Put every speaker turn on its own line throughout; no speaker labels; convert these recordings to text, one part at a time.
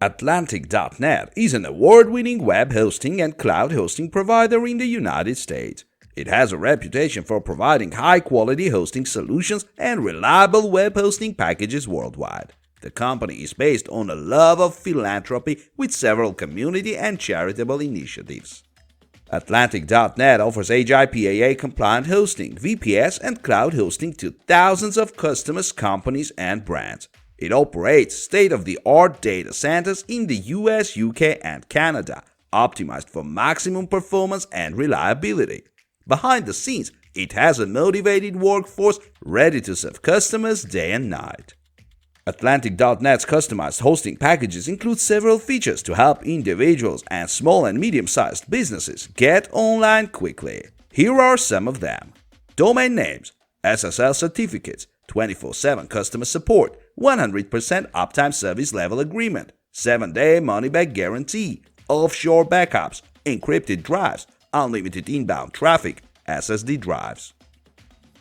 Atlantic.net is an award-winning web hosting and cloud hosting provider in the United States. It has a reputation for providing high-quality hosting solutions and reliable web hosting packages worldwide. The company is based on a love of philanthropy with several community and charitable initiatives. Atlantic.net offers HIPAA-compliant hosting, VPS, and cloud hosting to thousands of customers, companies, and brands. It operates state-of-the-art data centers in the US, UK, and Canada, optimized for maximum performance and reliability. Behind the scenes, it has a motivated workforce ready to serve customers day and night. Atlantic.net's customized hosting packages include several features to help individuals and small and medium-sized businesses get online quickly. Here are some of them: domain names, SSL certificates, 24/7 customer support, 100% uptime service level agreement, 7-day money-back guarantee, offshore backups, encrypted drives, unlimited inbound traffic, SSD drives.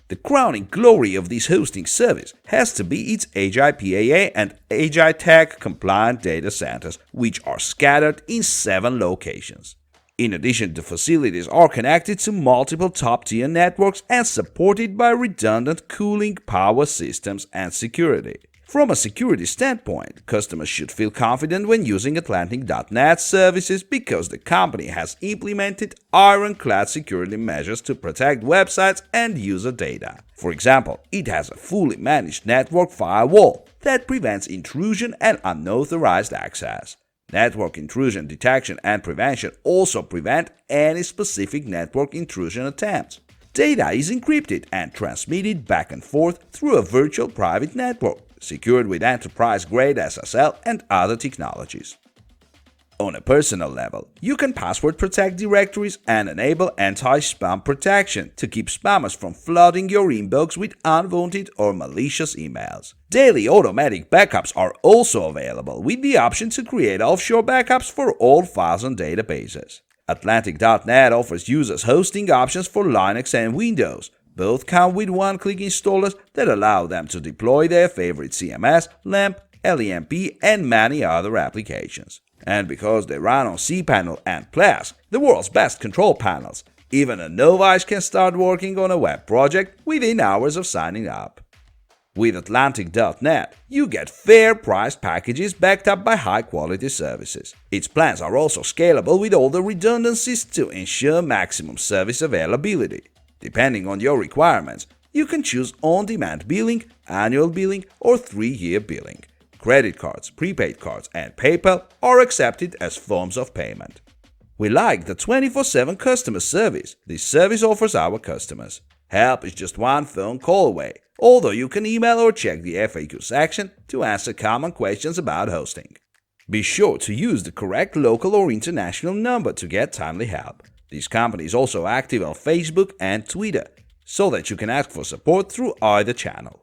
The crowning glory of this hosting service has to be its HIPAA and HITAG compliant data centers, which are scattered in 7 locations. In addition, the facilities are connected to multiple top-tier networks and supported by redundant cooling, power systems, and security. From a security standpoint, customers should feel confident when using Atlantic.net services because the company has implemented ironclad security measures to protect websites and user data. For example, it has a fully managed network firewall that prevents intrusion and unauthorized access. Network intrusion detection and prevention also prevent any specific network intrusion attempts. Data is encrypted and transmitted back and forth through a virtual private network, secured with enterprise-grade SSL and other technologies. On a personal level, you can password protect directories and enable anti-spam protection to keep spammers from flooding your inbox with unwanted or malicious emails. Daily automatic backups are also available with the option to create offshore backups for all files and databases. Atlantic.net offers users hosting options for Linux and Windows. Both come with one-click installers that allow them to deploy their favorite CMS, LAMP, LEMP, and many other applications. And because they run on cPanel and Plesk, the world's best control panels, even a novice can start working on a web project within hours of signing up. With Atlantic.net, you get fair-priced packages backed up by high-quality services. Its plans are also scalable with all the redundancies to ensure maximum service availability. Depending on your requirements, you can choose on-demand billing, annual billing, or 3-year billing. Credit cards, prepaid cards, and PayPal are accepted as forms of payment. We like the 24/7 customer service this service offers our customers. Help is just one phone call away, although you can email or check the FAQ section to answer common questions about hosting. Be sure to use the correct local or international number to get timely help. This company is also active on Facebook and Twitter, so that you can ask for support through either channel.